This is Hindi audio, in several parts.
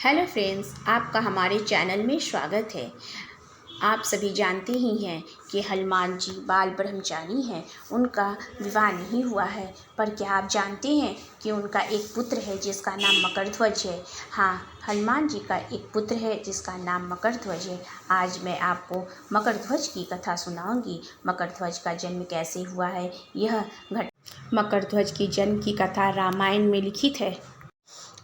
हेलो फ्रेंड्स, आपका हमारे चैनल में स्वागत है। आप सभी जानते ही हैं कि हनुमान जी बाल ब्रह्मचारी हैं। उनका विवाह नहीं हुआ है, पर क्या आप जानते हैं कि उनका एक पुत्र है जिसका नाम मकरध्वज है। हाँ, हनुमान जी का एक पुत्र है जिसका नाम मकरध्वज है। आज मैं आपको मकरध्वज की कथा सुनाऊंगी। मकरध्वज का जन्म कैसे हुआ है, यह मकरध्वज की जन्म की कथा रामायण में लिखित है।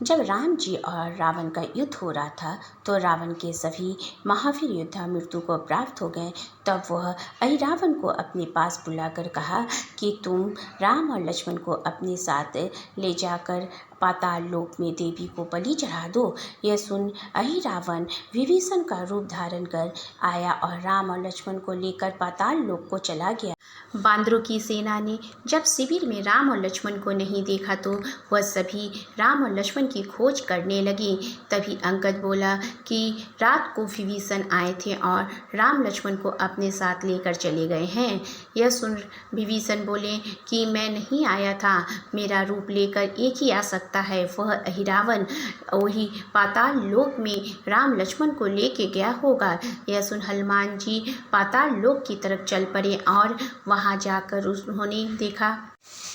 जब राम जी और रावण का युद्ध हो रहा था तो रावण के सभी महावीर योद्धा मृत्यु को प्राप्त हो गए। तब वह अहिरावण को अपने पास बुलाकर कहा कि तुम राम और लक्ष्मण को अपने साथ ले जाकर पाताल लोक में देवी को बलि चढ़ा दो। यह सुन अहिरावण विभीषण का रूप धारण कर आया और राम और लक्ष्मण को लेकर पाताल लोक को चला गया। बांदरों की सेना ने जब शिविर में राम और लक्ष्मण को नहीं देखा तो वह सभी राम और लक्ष्मण की खोज करने लगी। तभी अंगद बोला कि रात को विभीषण आए थे और राम लक्ष्मण को अपने साथ लेकर चले गए हैं। यह सुन विभीषण बोले कि मैं नहीं आया था, मेरा रूप लेकर एक ही आ सकता है, वह अहिरावण वही पाताल लोक में राम लक्ष्मण को लेके गया होगा। यह सुन हनुमान जी पाताल लोक की तरफ चल पड़े और वहां जाकर उन्होंने देखा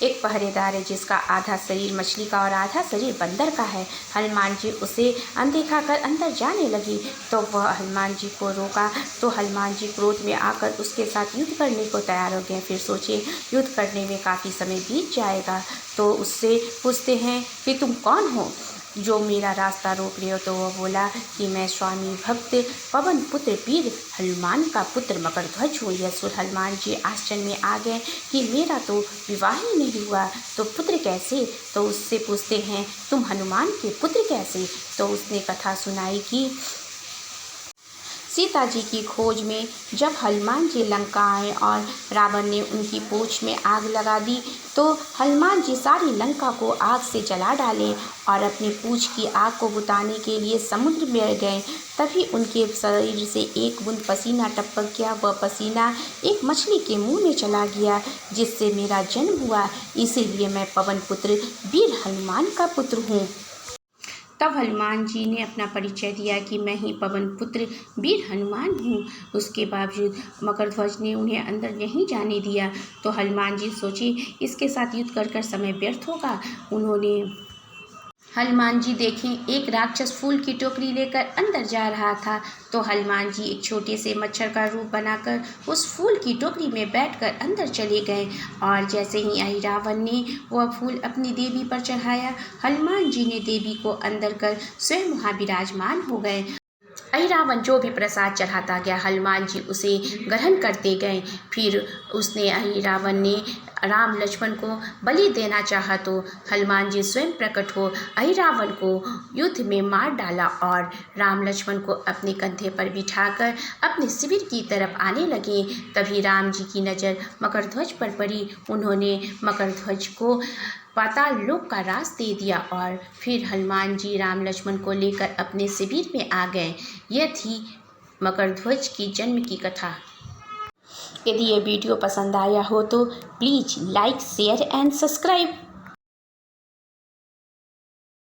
एक पहरेदार है जिसका आधा शरीर मछली का और आधा शरीर बंदर का है। हनुमान जी उसे अनदेखा कर अंदर जाने लगी तो वह हनुमान जी को रोका तो हनुमान जी क्रोध में आकर उसके साथ युद्ध करने को तैयार हो गए। फिर सोचे युद्ध करने में काफ़ी समय बीत जाएगा तो उससे पूछते हैं कि तुम कौन हो जो मेरा रास्ता रोक रहे हो। तो वह बोला कि मैं स्वामी भक्त पवन पुत्र वीर हनुमान का पुत्र मकरध्वज हूँ। यह सुन हनुमान जी आश्चर्य में आ गए कि मेरा तो विवाह ही नहीं हुआ तो पुत्र कैसे। तो उससे पूछते हैं तुम हनुमान के पुत्र कैसे। तो उसने कथा सुनाई कि सीता जी की खोज में जब हनुमान जी लंका आए और रावण ने उनकी पूंछ में आग लगा दी तो हनुमान जी सारी लंका को आग से जला डाले और अपनी पूंछ की आग को बुताने के लिए समुद्र में गए। तभी उनके शरीर से एक बूंद पसीना टपक गया। वह पसीना एक मछली के मुंह में चला गया जिससे मेरा जन्म हुआ। इसीलिए मैं पवन पुत्र वीर हनुमान का पुत्र हूँ। तब हनुमान जी ने अपना परिचय दिया कि मैं ही पवन पुत्र वीर हनुमान हूँ। उसके बावजूद मकरध्वज ने उन्हें अंदर नहीं जाने दिया तो हनुमान जी सोचे इसके साथ युद्ध कर समय व्यर्थ होगा। हनुमान जी देखें एक राक्षस फूल की टोकरी लेकर अंदर जा रहा था तो हनुमान जी एक छोटे से मच्छर का रूप बनाकर उस फूल की टोकरी में बैठकर अंदर चले गए और जैसे ही अहिरावण ने वह फूल अपनी देवी पर चढ़ाया हनुमान जी ने देवी को अंदर कर स्वयं वहाँ विराजमान हो गए। अहिरावण जो भी प्रसाद चढ़ाता गया हनुमान जी उसे ग्रहण करते गए। फिर उसने अहिरावण ने राम लक्ष्मण को बलि देना चाहा तो हनुमान जी स्वयं प्रकट हो अहिरावण को युद्ध में मार डाला और राम लक्ष्मण को अपने कंधे पर बिठाकर अपने शिविर की तरफ आने लगे। तभी राम जी की नज़र मकरध्वज पर पड़ी। उन्होंने मकरध्वज को पाताल लोक का रास दे दिया और फिर हनुमान जी राम लक्ष्मण को लेकर अपने शिविर में आ गए। यह थी मकरध्वज की जन्म की कथा। यदि ये वीडियो पसंद आया हो तो please like share and subscribe.